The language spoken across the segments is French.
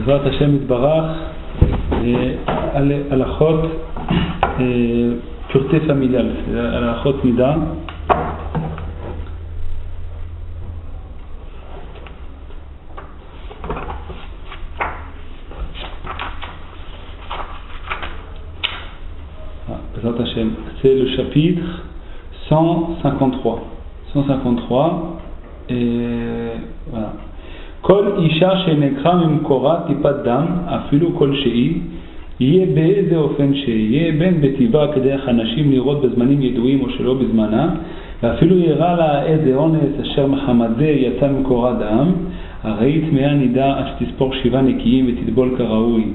Bezrat Hashem Itbarach, halachot pureté familiale, c'est halachot mida. Bezrat Hashem, c'est le chapitre 153. 153 et voilà. כל אישה שנקחה ממקורה טיפת דם, אפילו כלשהי, יהיה באיזה אופן שיהיה, בין בטבעה כדרך הנשים לראות בזמנים ידועים או שלא בזמנה, ואפילו יראה לה איזה אונס אשר מחמת זה יצא ממקורה דם, הרי טמאה נידה עד שתספור 7 נקיים ותטבול כראוי.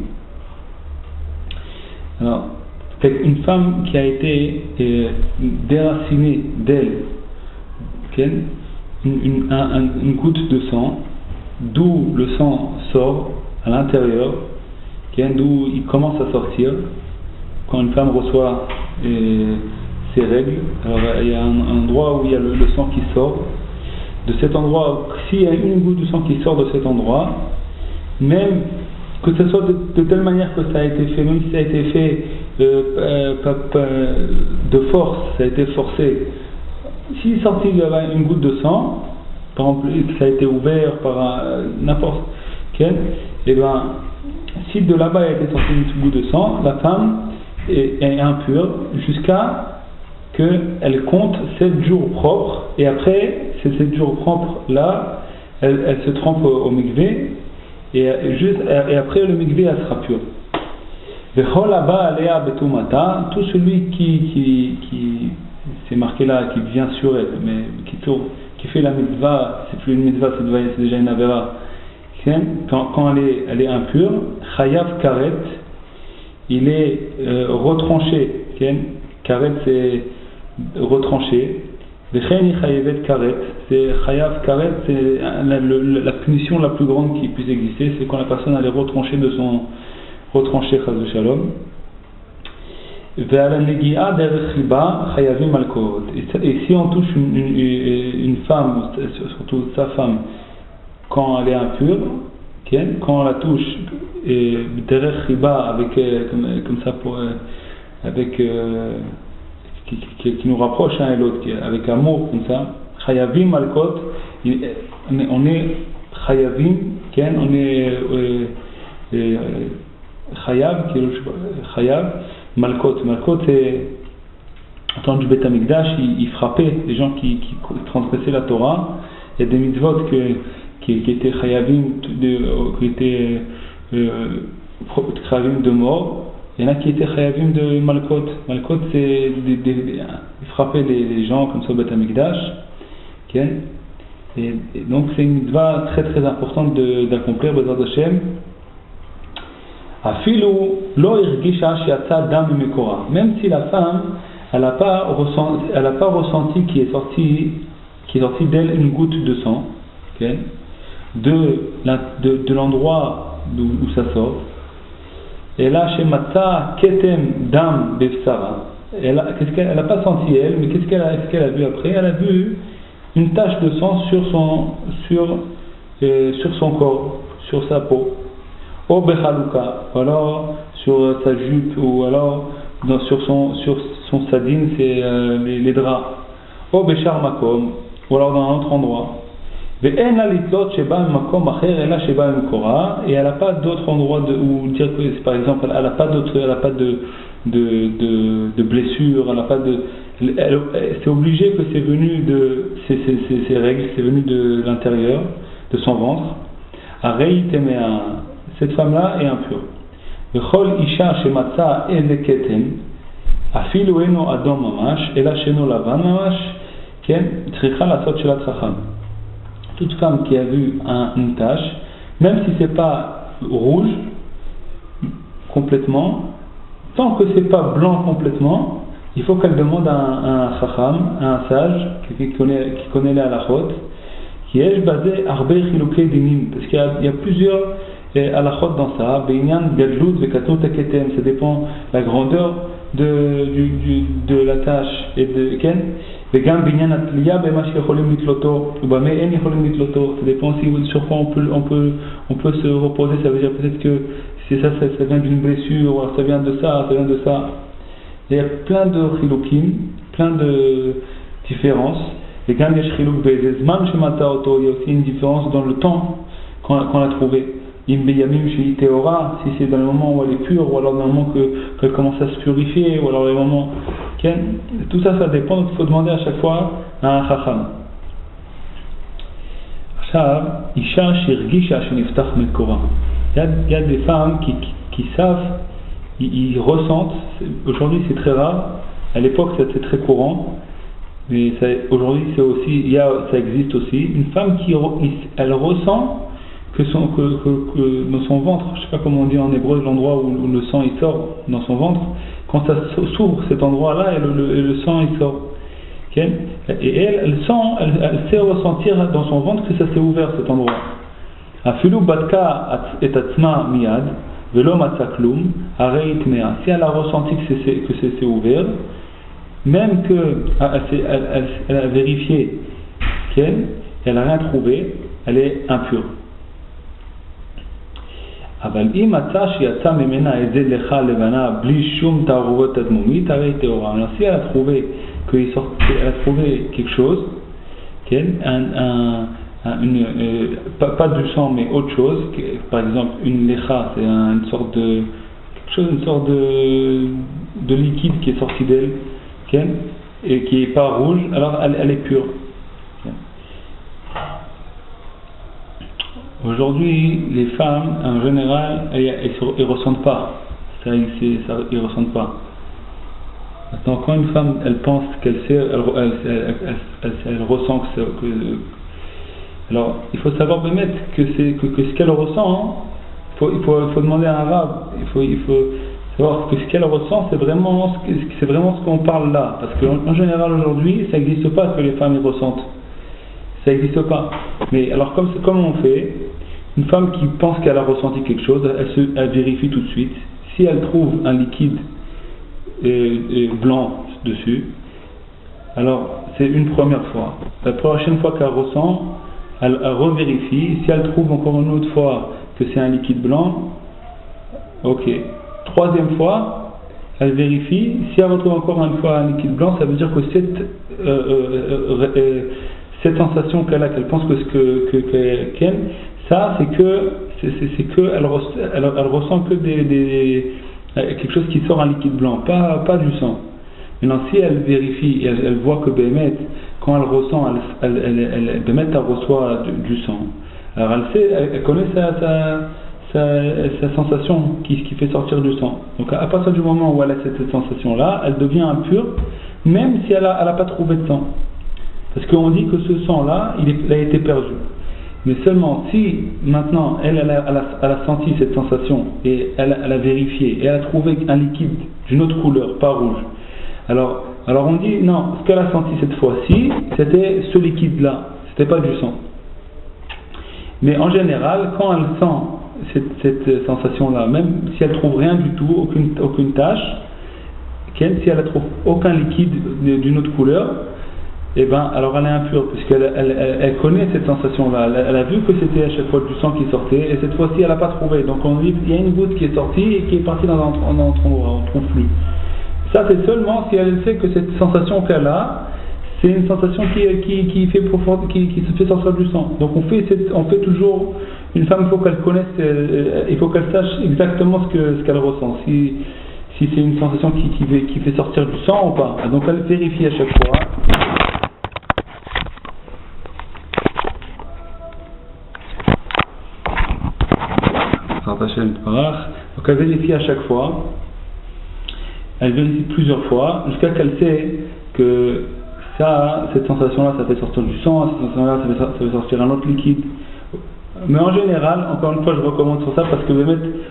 Alors, une femme qui a été déracinée d'elle, une goutte de sang, d'où le sang sort à l'intérieur, d'où il commence à sortir quand une femme reçoit ses règles. Alors il y a un endroit où il y a le sang qui sort. De cet endroit, s'il y a une goutte de sang qui sort de cet endroit, même que ce soit de telle manière que ça a été fait, même si ça a été fait de force, ça a été forcé, s'il sortit une goutte de sang, par exemple, que ça a été ouvert par n'importe quel, et bien, si de là-bas il a été sorti une goutte de sang, la femme est impure jusqu'à qu'elle compte 7 jours propres, et après ces 7 jours propres-là, elle se trempe au mikvé, et après le mikvé, elle sera pure. Tout celui qui c'est marqué là, qui vient sur elle, mais qui fait la mitzvah, c'est plus une mitzvah, c'est déjà une avera. Quand elle est impure, chayav karet, il est retranché. Karet c'est retranché. Vecheni chayavet karet, c'est chayav karet, c'est la punition la plus grande qui puisse exister, c'est quand la personne elle est retranchée de son retranché chas de shalom. Et si on touche une femme, surtout sa femme, quand elle est impure, quand on la touche, avec comme ça avec qui nous rapproche l'un et l'autre, avec amour comme ça, chayavim malkot, on est chayavim, on est chayav. Malkot, c'est en du Beth Amikdash, il frappait les gens qui transgressaient la Torah. Il y a des mitzvot qui étaient chayavim, qui étaient chayavim de mort. Il y en a qui étaient chayavim de Malkot. Malkot, c'est il frappait les gens comme ça au Beth Amikdash. Et donc c'est une mitzvah très très importante d'accomplir, Bezrat Hashem. Même si la femme elle n'a pas ressenti qu'il est sorti d'elle une goutte de sang, de l'endroit où ça sort, et là chez Matza ketem dam befsara, elle n'a pas senti elle, mais qu'est-ce qu'elle a vu après? Elle a vu une tache de sang sur son corps, sur sa peau. Ou bechaluka, ou alors sur sa jupe, ou alors sur son sadine, c'est les draps. Ou bechar makom, ou alors dans un autre endroit. Et elle n'a pas d'autre endroit où dire que, par exemple, elle n'a pas de blessure, elle n'a pas de. C'est obligé que c'est venu de ces règles, c'est venu de l'intérieur, de son ventre. Arei temea. Cette femme-là est impure. V'chol isha shematza ezeketen, afilu eno adom mamash, ela sheno lavan mamash, tricha lasot shelat chacham. Toute femme qui a vu une tache, même si c'est pas rouge complètement, tant que c'est pas blanc complètement, il faut qu'elle demande à un chacham, à un sage qui connaît les halachot, qui est basé arbe chilukei dinim, parce qu'il y a plusieurs halachot dans ça, Beinyan gadlut vekatnut haketem, ça dépend de la grandeur de la tâche et וגם בעניין התלייה במה שיכולים לתלותו, ובמה אין יכולים לתלותו, ça dépend aussi sur quoi on peut se reposer, ça veut dire peut-être que si ça vient d'une blessure, ou ça vient de ça. Il y a plein de chilukim, plein de différences. Et quand il y a chiluk bezman shemata auto, il y a aussi une différence dans le temps qu'on a trouvé. Imbeyamim chez Teora, si c'est dans le moment où elle est pure, ou alors dans le moment qu'elle commence à se purifier, ou alors les moments. Tout ça, ça dépend, donc il faut demander à chaque fois à un chacham. Isha shirgisha sheniftach mekora. Il y a des femmes qui savent, ils ressentent, aujourd'hui c'est très rare, à l'époque c'était très courant, mais aujourd'hui ça existe aussi, une femme elle ressent que dans son ventre, je ne sais pas comment on dit en hébreu, l'endroit où le sang il sort dans son ventre, quand ça s'ouvre cet endroit-là et le sang il sort. Okay? Et elle sait ressentir dans son ventre que ça s'est ouvert cet endroit. Afilu batka et atzma miyad velo matza klum arei itmea. Si elle a ressenti que c'est ouvert, même elle a vérifié qu'elle n'a rien trouvé, elle est impure. אבל אם מצא שיצא ממנה את זה לך לבנה בלי שום תערובת אדמומית, הרי טהורה. Si elle a trouvé quelque chose, pas du sang mais autre chose, par exemple une lecha, c'est une sorte de liquide qui est sorti d'elle, et qui n'est pas rouge, alors elle est pure. Aujourd'hui, les femmes, en général, elles ressentent pas. Ils ressentent pas. Maintenant, quand une femme, elle pense qu'elle sait, elle ressent que alors, il faut savoir permettre que ce qu'elle ressent, il faut demander à un arabe. Il faut savoir que ce qu'elle ressent, c'est vraiment ce qu'on parle là. Parce qu'en général, aujourd'hui, ça n'existe pas ce que les femmes y ressentent. Ça n'existe pas. Mais alors, comme on fait, une femme qui pense qu'elle a ressenti quelque chose, elle vérifie tout de suite. Si elle trouve un liquide blanc dessus, alors c'est une première fois. La prochaine fois qu'elle ressent, elle revérifie. Si elle trouve encore une autre fois que c'est un liquide blanc, ok. Troisième fois, elle vérifie. Si elle retrouve encore une fois un liquide blanc, ça veut dire que cette sensation qu'elle pense qu'elle ça c'est que elle ressent que quelque chose qui sort un liquide blanc, pas du sang. Maintenant si elle vérifie et elle voit que Bémet, quand elle ressent, Bémet elle reçoit du sang, alors elle connaît sa sensation qui fait sortir du sang. Donc à partir du moment où elle a cette sensation là, elle devient impure même si elle n'a pas trouvé de sang. Parce qu'on dit que ce sang-là, il a été perdu. Mais seulement si maintenant elle a senti cette sensation et elle a vérifié et elle a trouvé un liquide d'une autre couleur, pas rouge. Alors on dit non, ce qu'elle a senti cette fois-ci, c'était ce liquide-là, c'était pas du sang. Mais en général, quand elle sent cette sensation-là, même si elle trouve rien du tout, aucune tache, si elle ne trouve aucun liquide d'une autre couleur, alors elle est impure, puisqu'elle connaît cette sensation-là. Elle a vu que c'était à chaque fois du sang qui sortait, et cette fois-ci elle n'a pas trouvé. Donc on dit il y a une goutte qui est sortie et qui est partie dans un endroit, on ne trouve plus. Ça c'est seulement si elle sait que cette sensation qu'elle a, c'est une sensation qui se fait sortir du sang. Donc on fait toujours, une femme il faut qu'elle connaisse, il faut qu'elle sache exactement ce qu'elle ressent. Si c'est une sensation qui fait sortir du sang ou pas. Donc elle vérifie à chaque fois. Donc elle vérifie à chaque fois, elle vérifie plusieurs fois, jusqu'à qu'elle sait que cette sensation-là, ça fait sortir du sang, cette sensation-là, ça fait sortir un autre liquide. Mais en général, encore une fois, je recommande sur ça parce que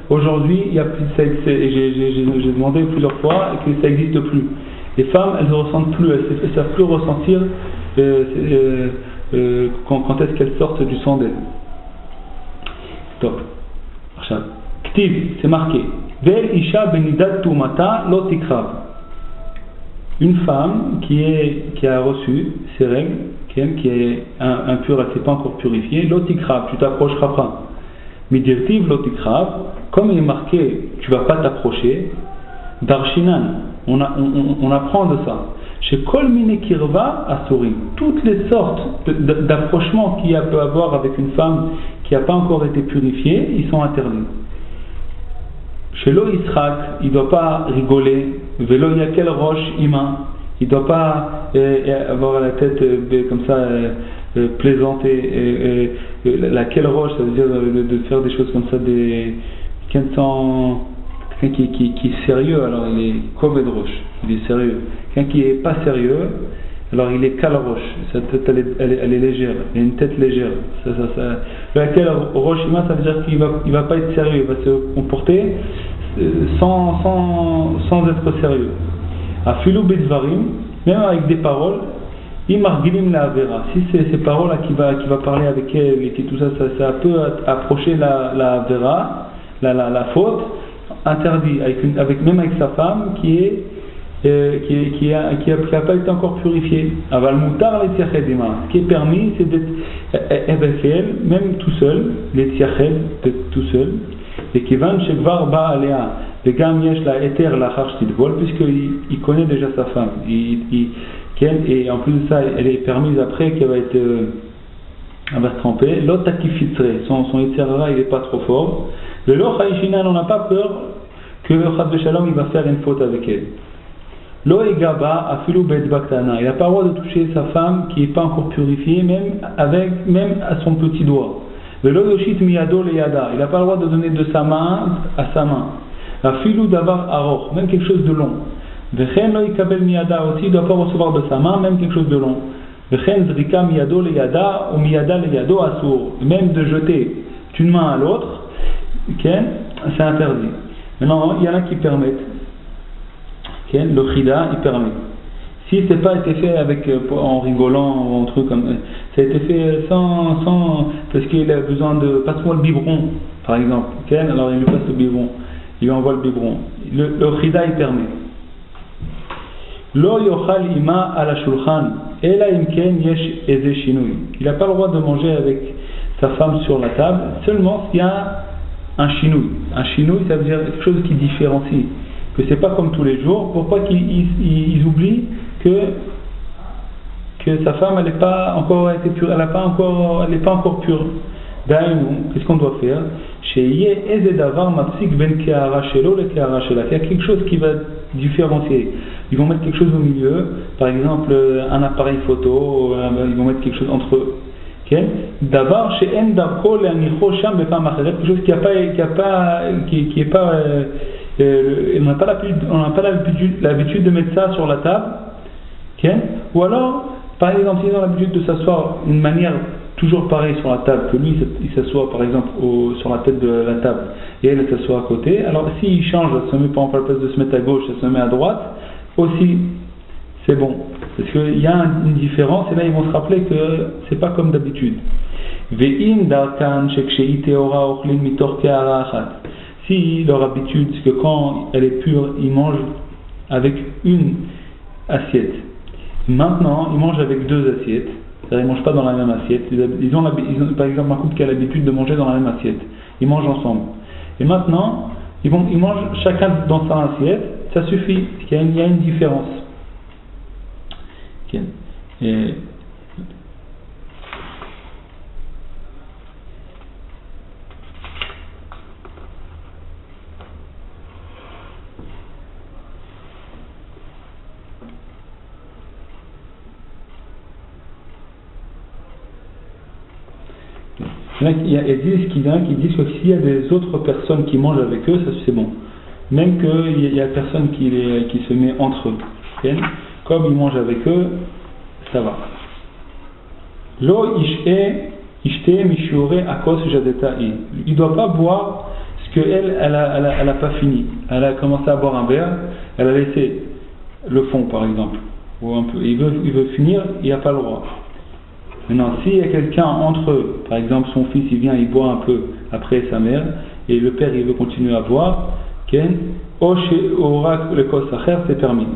aujourd'hui, il y a plus j'ai demandé plusieurs fois et que ça n'existe plus. Les femmes, elles ne ressentent plus, elles ne savent plus ressentir quand est-ce qu'elles sortent du sang d'elles. Top. Ktiv, c'est marqué. Vel isha benidat tumata lo tikrav. une femme qui a reçu ses règles, qui est impure, elle ne s'est pas encore purifiée, l'otikrab, tu t'approcheras pas. Midirtiv l'otikrab, comme il est marqué, tu ne vas pas t'approcher, darshinan, on apprend de ça. Chez Kol Mine Kirva Asuri, toutes les sortes d'approchements qu'il peut avoir avec une femme qui n'a pas encore été purifiée, ils sont interdits. Chez Lo Yisrak, il ne doit pas rigoler, Velo Yakel Roche Ima, il ne doit pas avoir la tête comme ça, plaisanter. Laquelle roche, ça veut dire de faire des choses comme ça, quelqu'un qui est sérieux, alors il est Koved Roche, il est sérieux. Quelqu'un qui n'est pas sérieux, alors il est Kalroche, sa tête elle est légère, il a une tête légère. Laquelle Roshima, ça veut dire qu'il ne va pas être sérieux, il va se comporter sans être sérieux. A Filou Bedvarim, même avec des paroles, Imargilim la Avera. Si c'est ces paroles-là qui va parler avec elle et tout ça, ça peut approcher la Avera, la faute, interdit, même avec sa femme qui n'a pas été encore purifiée. Aval Moutar les Tiachedima. Ce qui est permis, c'est d'être avec elle, même tout seul, les Tiached, d'être tout seul. Et Kivan Shekvar Ba Alea, le Gam Yesh la Eter la Harsh Tidgol, puisqu'il connaît déjà sa femme. Et en plus de ça, elle est permise après qu'elle va être. Elle va se tremper. L'autre qui filtrer, son Yitzhara, il n'est pas trop fort. Le Loch Haïchinan, on n'a pas peur que Chad Beshalom il va faire une faute avec elle. Lo Egaba Afilu Bet Baktana, il n'a pas le droit de toucher sa femme qui n'est pas encore purifiée, même à son petit doigt. Le Lo Yoshit Miyado Leyada, il n'a pas le droit de donner de sa main à sa main. Afilu Davar Aroch, même quelque chose de long. Vechen Lo Ikabel Miyada aussi, il ne doit pas recevoir de sa main, même quelque chose de long. Vechen Zrika Miyado Leyada ou Miyada Leyado Asur, même de jeter d'une main à l'autre. C'est interdit. Maintenant, il y en a qui permettent. Le Khida, il permet. Si ce n'est pas été fait en rigolant ou un truc comme ça, a été fait sans parce qu'il a besoin de. Passe-moi le biberon, par exemple. Alors il lui passe le biberon. Il lui envoie le biberon. Le Khida, il permet. Lo yochal ima ala shulchan. Ela imken yesh eze shinui. Il n'a pas le droit de manger avec sa femme sur la table, seulement s'il y a un chinouille. Un chinouille, ça veut dire quelque chose qui différencie, que c'est pas comme tous les jours. Pourquoi qu'ils oublient que sa femme elle n'est pas encore été pure, elle n'est pas encore pure. D'ailleurs, qu'est-ce qu'on doit faire? Il y a quelque chose qui va différencier. Ils vont mettre quelque chose au milieu, par exemple un appareil photo, ils vont mettre quelque chose entre eux. D'avoir chez Endako quelque chose qui est pas on n'a pas l'habitude de mettre ça sur la table, ou alors par exemple s'ils ont l'habitude de s'asseoir d'une manière toujours pareille sur la table, que lui il s'assoit par exemple sur la tête de la table et elle s'assoit à côté, alors s'il change, elle se met pas en place de se mettre à gauche, elle se met à droite aussi, c'est bon, parce qu'il y a une différence et là ils vont se rappeler que c'est pas comme d'habitude. Si leur habitude c'est que quand elle est pure, ils mangent avec une assiette. Maintenant, ils mangent avec deux assiettes. C'est-à-dire ils ne mangent pas dans la même assiette. Ils ont par exemple un couple qui a l'habitude de manger dans la même assiette. Ils mangent ensemble. Et maintenant, ils mangent chacun dans sa assiette. Ça suffit. Il y a une différence. Et il y a qui disent que s'il y a des autres personnes qui mangent avec eux, ça c'est bon. Même qu'il y a personne qui se met entre eux. Comme ils mangent avec eux, ça va. Lo ishte mishure akos jadeta'i. Il ne doit pas boire ce qu'elle a pas fini. Elle a commencé à boire un verre, elle a laissé le fond par exemple. Ou un peu. Il veut finir, il n'a pas le droit. Maintenant, s'il y a quelqu'un entre eux, par exemple son fils il vient, il boit un peu après sa mère, et le père il veut continuer à boire, c'est permis.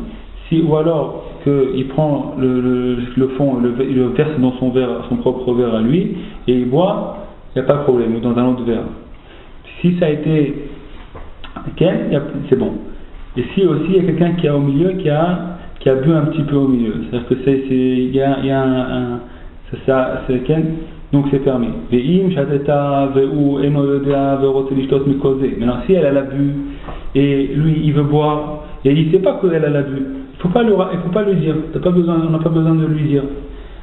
ou alors qu'il prend le fond, il le verse dans son verre, son propre verre à lui, et il boit, il n'y a pas de problème, ou dans un autre verre. Si ça a été c'est bon. Et si aussi il y a quelqu'un qui est au milieu, qui a bu un petit peu au milieu, c'est-à-dire que il y a donc c'est permis. Maintenant si elle a bu et lui il veut boire et il ne sait pas qu'elle a bu, il faut pas lui dire, on n'a pas besoin de lui dire.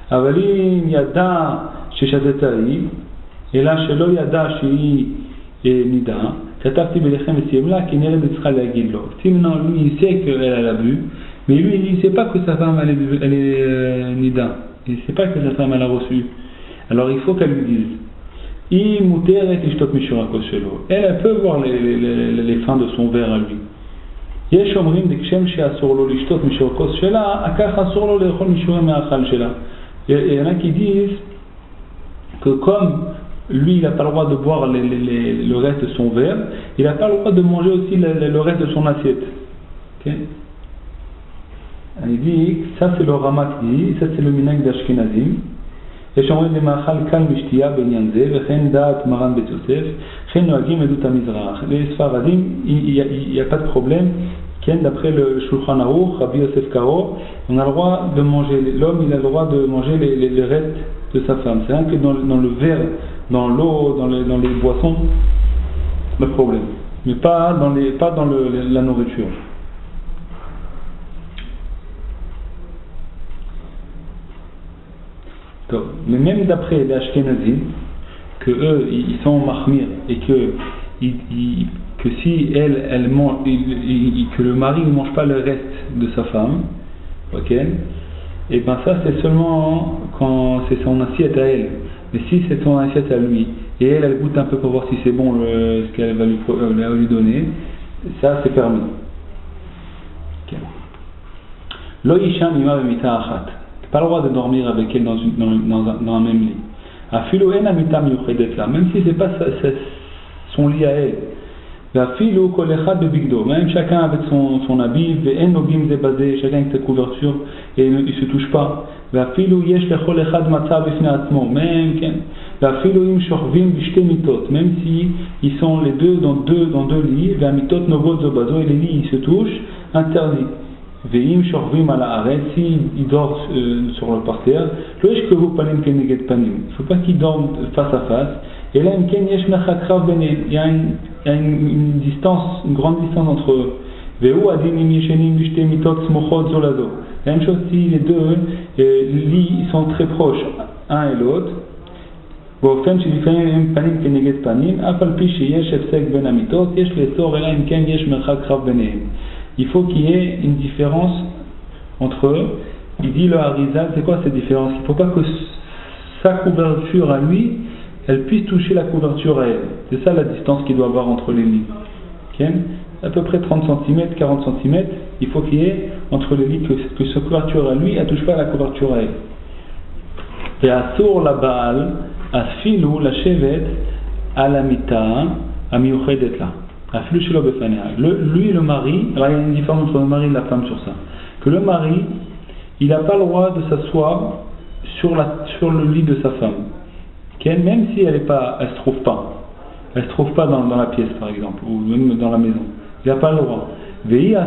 Avalim yada sheshatetai et là shelo yada shi nida katafti belechem esiemla kinere betzcha leagid lo. Si maintenant lui il sait qu'elle a bu, mais lui il ne sait pas que sa femme elle est nida, il ne sait pas que sa femme elle a reçu. Alors il faut qu'elle lui dise elle peut voir les fins de son verre à lui. Il y en a qui disent que comme lui il n'a pas le droit de boire le reste de son verre, il n'a pas le droit de manger aussi le reste de son assiette. Okay? Il dit, ça c'est le Rama qui dit, ça c'est le minhag d'Ashkenazim. Les chambres de Machal Kal Mishtia Benyan Ze, Vechen Daat Maran Bet Yosef, Chen Noagim Edut HaMizrach. Les Sfaradim, il n'y a pas de problème. D'après le Shulchan Aruch, Rabbi Yosef Karo, on a le droit de manger, l'homme il a le droit de manger les restes de sa femme. C'est rien que dans le verre, dans l'eau, dans les boissons, le problème. Mais pas dans la nourriture. Mais même d'après les Ashkenazim, que eux ils sont mahmir et que si elle mange, que le mari ne mange pas le reste de sa femme, ok, et ben ça c'est seulement quand c'est son assiette à elle. Mais si c'est son assiette à lui et elle goûte un peu pour voir si c'est bon ce qu'elle va lui donner, ça c'est permis. Lo isha mima b'mita achat. Pas le droit de dormir avec elle dans un même lit. Afilo en amita miyuchedet là, même si c'est pas son lit à elle. Afilo kol echad bebigdo, même chacun avec son habit, ve'en nogim ze bazeh, chacun avec sa couverture et il se touche pas. Afilo yesh lechol echad matza b'fnei atzmo, même Afilo im shorvim b'shte mitot, même si ils sont les deux dans deux lits, ve'amitot nogod zo bazo, et les lits ils se touchent, interdit. Ve'im shorvim ala aret, si ils dorment sur le parterre, lo yesh kevu panim keneged panim, il faut pas qu'ils dorment face à face. Et là, il y a une distance, une grande distance entre eux. La même chose si les deux lits sont très proches, un et l'autre. Il faut qu'il y ait une différence entre eux. Il dit le Harizal, c'est quoi cette différence? Il ne faut pas que sa couverture à lui elle puisse toucher la couverture à elle. C'est ça la distance qu'il doit avoir entre les lits. Okay? À peu près 30 cm, 40 cm, il faut qu'il y ait entre les lits que sa couverture à lui, elle ne touche pas la couverture à elle. Et Asur la Baal, Asfilu la Shevet, Alamita, Amiyuchedet la. Afilu Shilo Befanea. Lui, le mari, alors il y a une différence entre le mari et la femme sur ça. Que le mari, il n'a pas le droit de s'asseoir sur le lit de sa femme. Même si elle se trouve pas dans la pièce par exemple, ou même dans la maison, il n'a pas le droit. Et elle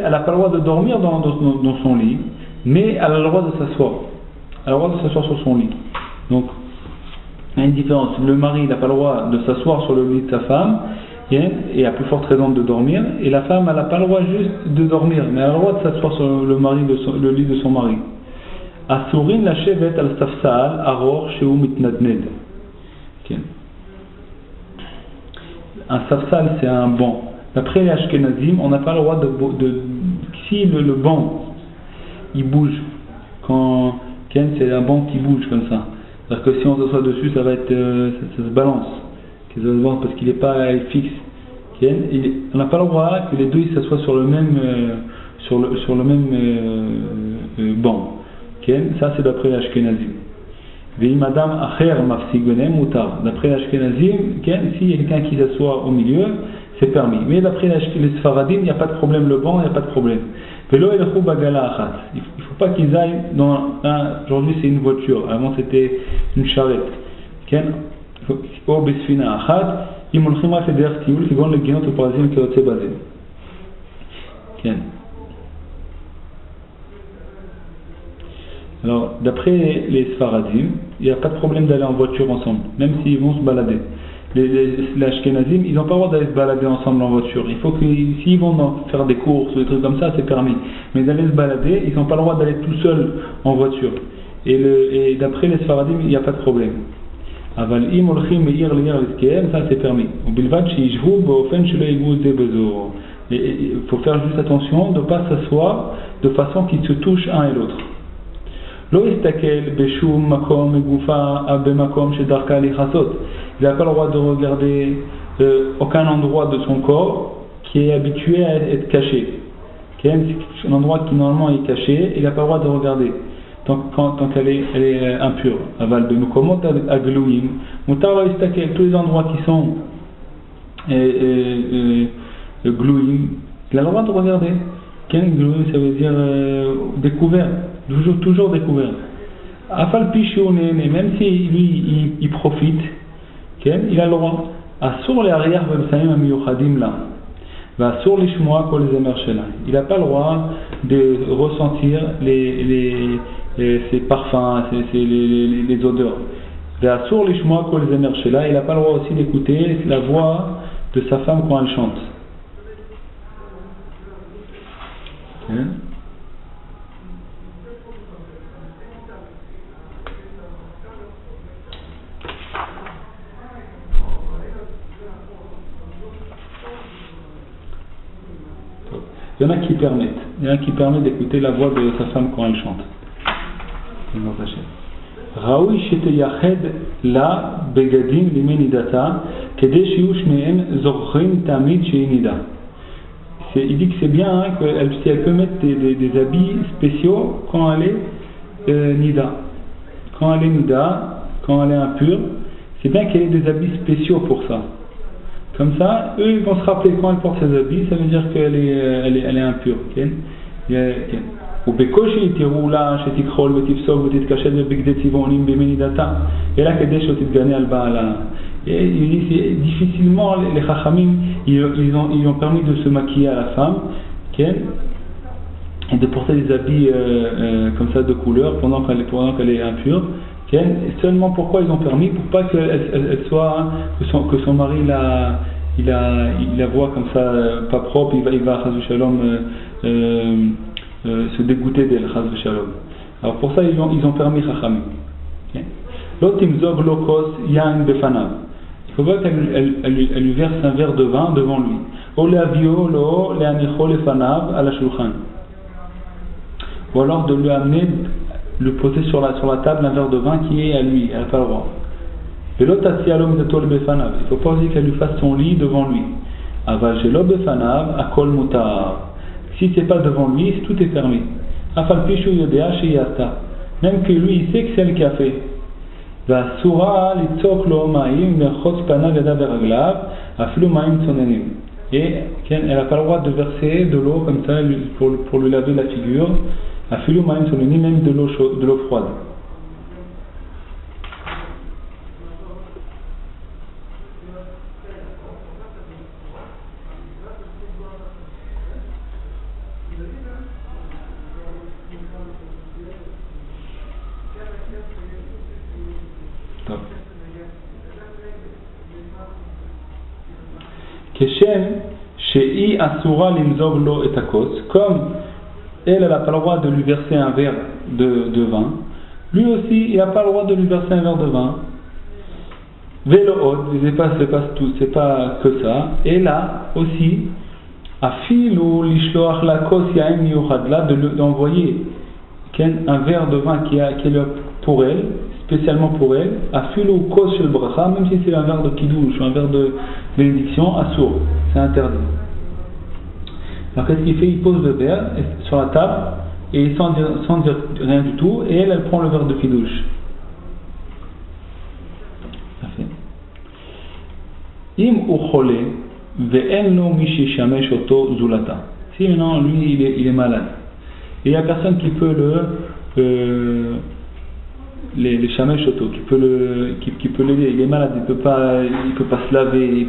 n'a pas le droit de dormir dans son lit, mais elle a le droit de s'asseoir. Elle a le droit de s'asseoir sur son lit. Donc, il y a une différence. Le mari n'a pas le droit de s'asseoir sur le lit de sa femme, et à plus forte raison de dormir, et la femme elle n'a pas le droit juste de dormir, mais elle a le droit de s'asseoir sur le lit de son mari. Asurin la shevet al safsal aror sheu mitnadned. Un safsal c'est un banc. D'après les Ashkenazim, on n'a pas le droit si le banc il bouge, c'est un banc qui bouge comme ça. C'est-à-dire que si on s'assoit dessus, ça va être ça se balance. Parce qu'il n'est pas fixe. On n'a pas le droit que les deux ils s'assoient sur le même banc. Ça c'est d'après l'Ashkenazim. D'après l'Ashkenazim, s'il y a quelqu'un qui s'assoit au milieu, c'est permis. Mais d'après les Sfaradim, il n'y a pas de problème, le banc, il n'y a pas de problème. Velo elchou bagala achat. Il ne faut pas qu'ils aillent dans aujourd'hui c'est une voiture, avant c'était une charrette. Ou besfina achat, ils molchim רק לדרך טיול, כגון לגינות ופרזים כיוצא בזה. כן. Alors, d'après les Sfaradim, il n'y a pas de problème d'aller en voiture ensemble, même s'ils vont se balader. Les Ashkenazim, ils n'ont pas le droit d'aller se balader ensemble en voiture. Il faut que, s'ils vont faire des courses ou des trucs comme ça, c'est permis. Mais d'aller se balader, ils n'ont pas le droit d'aller tout seuls en voiture. Et d'après les Sfaradim, il n'y a pas de problème. אבל אם הולכים מעיר לעיר לעסקיהם, ça c'est permis. ובלבד שישבו באופן שלא ייגעו זה בזו. Il faut faire juste attention de ne pas s'asseoir de façon qu'ils se touchent un et l'autre. לא יסתכל בשום מקום מגופה במקום שדרכה לכסות. Il n'a pas le droit de regarder aucun endroit de son corps qui est habitué à être caché. Un endroit qui normalement est caché, il n'a pas le droit de regarder tant qu'elle est impure. Aval de Mukomot aglouim, mutar va ystakel, tous les endroits qui sont glouim, il a le droit de regarder. Glouim, ça veut dire découvert, toujours découvert. Afal pichouné, même si lui il profite, il a le droit. Assour les arrières vemsaim amiyuchadim là. Assour les shmoa kol zemer shela. Il n'a pas le droit de ressentir ces parfums, les odeurs. Assour les shmoa kol zemer shela. Il n'a pas le droit aussi d'écouter la voix de sa femme quand elle chante. Il y en a qui permettent d'écouter la voix de sa femme quand elle chante. Raoui sheteyached la begadim limenidata kede shiu shneem zochrim tamid sheinida. Il dit que c'est bien si elle peut mettre des habits spéciaux quand elle est nida. Quand elle est nida, quand elle est impure, c'est bien qu'elle ait des habits spéciaux pour ça. Comme ça, eux ils vont se rappeler quand elle porte ses habits, ça veut dire qu'elle est impure. ובקושי תראו לה שתכחול ותפסוק ותתקשט בבגדי צבעונים במנידתה אלא כדי שתתגנה על בעלה. Difficilement les chachamim ils ont permis de se maquiller à la femme et de porter des habits comme ça de couleur pendant qu'elle est impure. Seulement pourquoi ils ont permis? Pour pas qu'elle soit que son mari la voit comme ça pas propre, il va chas v'shalom se dégoûter d'elle, chas v'shalom. Alors pour ça ils ont permis chachamim. Lo timzog lo kos yain befanav. Il faut pas qu'elle lui verse un verre de vin devant lui. O leavio lo leanicho lefanav ala shulchan. Ou alors de lui amener, le poser sur la table un verre de vin qui est à lui, elle n'a pas le droit. Il ne faut pas aussi qu'elle lui fasse son lit devant lui. Si ce n'est pas devant lui, tout est permis. Même que lui, il sait que c'est elle qui a fait. Et elle n'a pas le droit de verser de l'eau comme ça pour lui laver la figure. Même de l'eau froide. Keshem she'i asura limzog lo et akos, comme elle n'a pas le droit de lui verser un verre de vin, lui aussi il n'a pas le droit de lui verser un verre de vin. Velo'od, c'est pas que ça. Et là aussi, afilu lishloach la kos yain miyuchad, là d'envoyer un verre de vin qui est pour elle, spécialement pour elle, afilu kos shel bracha, même si c'est un verre de kiddush ou un verre de bénédiction, assour, c'est interdit. Alors qu'est-ce qu'il fait? Il pose le verre sur la table et sans dire rien du tout, et elle prend le verre de kiddush. Im ou cholé, Ve'en lo mi sheshamesh oto zulata. Si maintenant lui il est malade, et il n'y a personne qui peut les shamesh oto, qui peut l'aider. Il est malade, il peut pas se laver,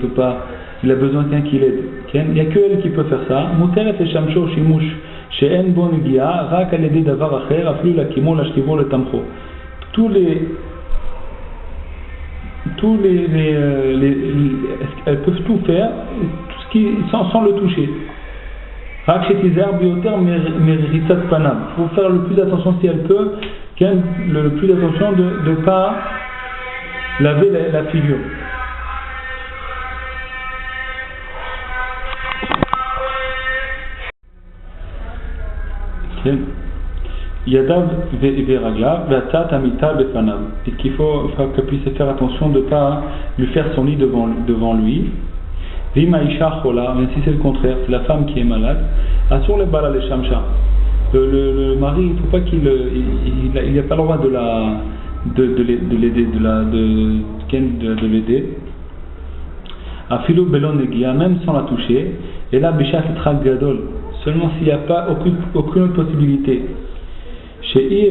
il a besoin de quelqu'un qui l'aide. Il n'y a que elle qui peut faire ça. Muteret le shamsho shimush she'en bo negia rak al yedi davar acher aflu lakimo lashkivo le tamcho. Elles peuvent tout faire, tout ce qui sans le toucher. Rak shetizer bioter meritsat panam. Il faut faire le plus attention si elle peut, le plus attention de ne pas laver la figure. Yadav veragla, vatat amita befanav. Et qu'il faut qu'elle puisse faire attention de ne pas lui faire son lit devant lui. Vima isha chola, même si c'est le contraire, c'est la femme qui est malade. Assur le bala le shamsha. Le mari, il ne faut pas qu'il n'a pas le droit de l'aider, de l'aider. Afilo belon negia, même sans la toucher. Et là, bishat trak gadol. Seulement s'il n'y a pas aucune autre possibilité. S'il n'y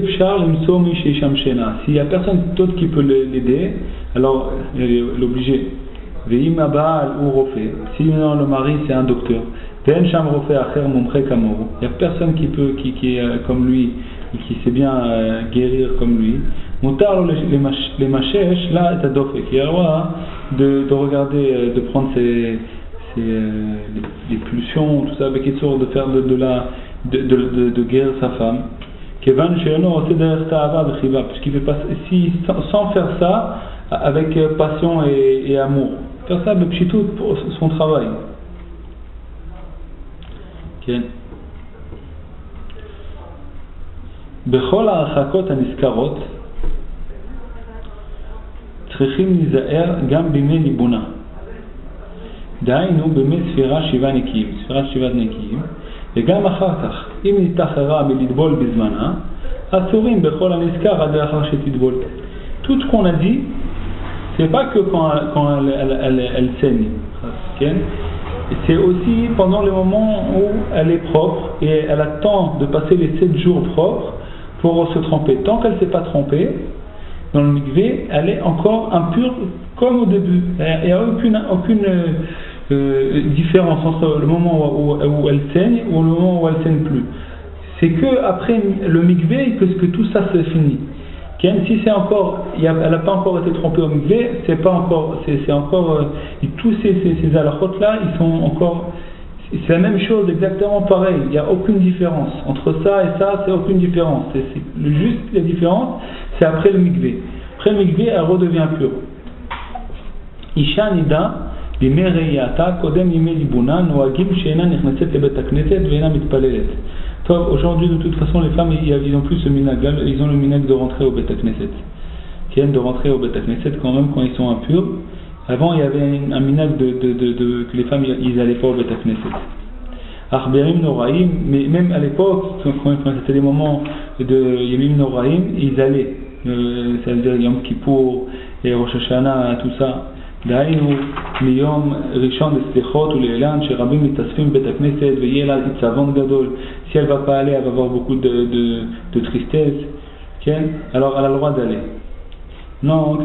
a personne d'autre qui peut l'aider, alors elle est obligée. Si maintenant le mari c'est un docteur, il n'y a personne qui est comme lui, qui sait bien guérir comme lui. Les machèches, là, il a le droit de regarder, de prendre les pulsions, tout ça, avec une sorte de faire de guérir sa femme. Puisqu'il fait pas, sans faire ça avec passion et amour, faire ça avec pchitout pour son travail. Bechol ha'achakot haniskaroth צריכים להיזהר גם בימי ליבונה. דהיינו בימי ספירה שבעה נקיים, וגם אחר כך, אם נתאחרה מלטבול בזמנה, אסורים בכל הנזכר עד לאחר שתטבול. Tout ce qu'on a dit, c'est pas que quand elle saigne, c'est aussi pendant les moments où elle est propre et elle attend de passer les 7 jours propres pour se tremper. Tant qu'elle ne s'est pas trempée, dans le mikvé, elle est encore impure comme au début. Il n'y a aucune différence entre le moment où elle saigne ou le moment où elle saigne plus. C'est que après le mikvé que tout ça se finit. Si c'est encore, elle n'a pas encore été trompée au mikvé, c'est encore tous ces halachot là, ils sont encore, c'est la même chose, exactement pareil. Il n'y a aucune différence entre ça et ça, c'est aucune différence. Juste la différence, c'est après le mikvé. Après le mikvé, elle redevient pure. Isha nida bime reyata kodem yime libuna noagim sheena nichneset lebet hakneset veena mitpalelet. Aujourd'hui, de toute façon, les femmes, ils ont plus ce minag, ils ont le minag de rentrer au Bet HaKnesset. Qui viennent de rentrer au Bet HaKnesset quand même quand ils sont impurs. Avant, il y avait un minag que les femmes, ils n'allaient pas au Bet HaKnesset. Arberim Noraim, mais même à l'époque, quand c'était les moments de Yemim Noraim, ils allaient. Ça veut dire Yom Kippour et Rosh Hashanah, tout ça. דהיינו מיום ראשון לסליחות ולאילן שרבים מתאספים בית הכנסת ויהיה לה צוון גדול. Si elle ne va pas aller, elle va avoir beaucoup de tristesse. Alors elle a le droit d'aller. Non,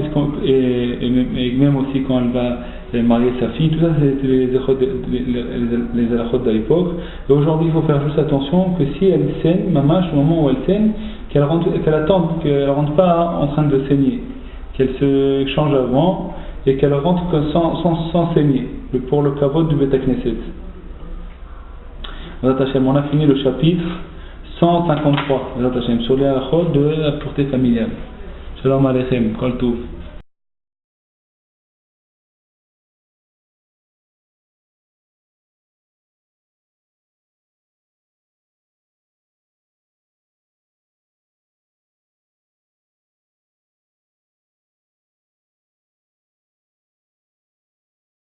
et même aussi quand elle va marier sa fille, tout ça c'est les halachot de l'époque. Et aujourd'hui il faut faire juste attention que si elle saigne, mamash, au moment où elle saigne, qu'elle attende, qu'elle ne rentre pas en train de saigner, qu'elle se change avant et qu'elle rentre sans saigner, pour le kavod du Bet HaKnesset. On a fini le chapitre 153 sur les halachot de la pureté familiale. Shalom Aleichem, Kol Tov.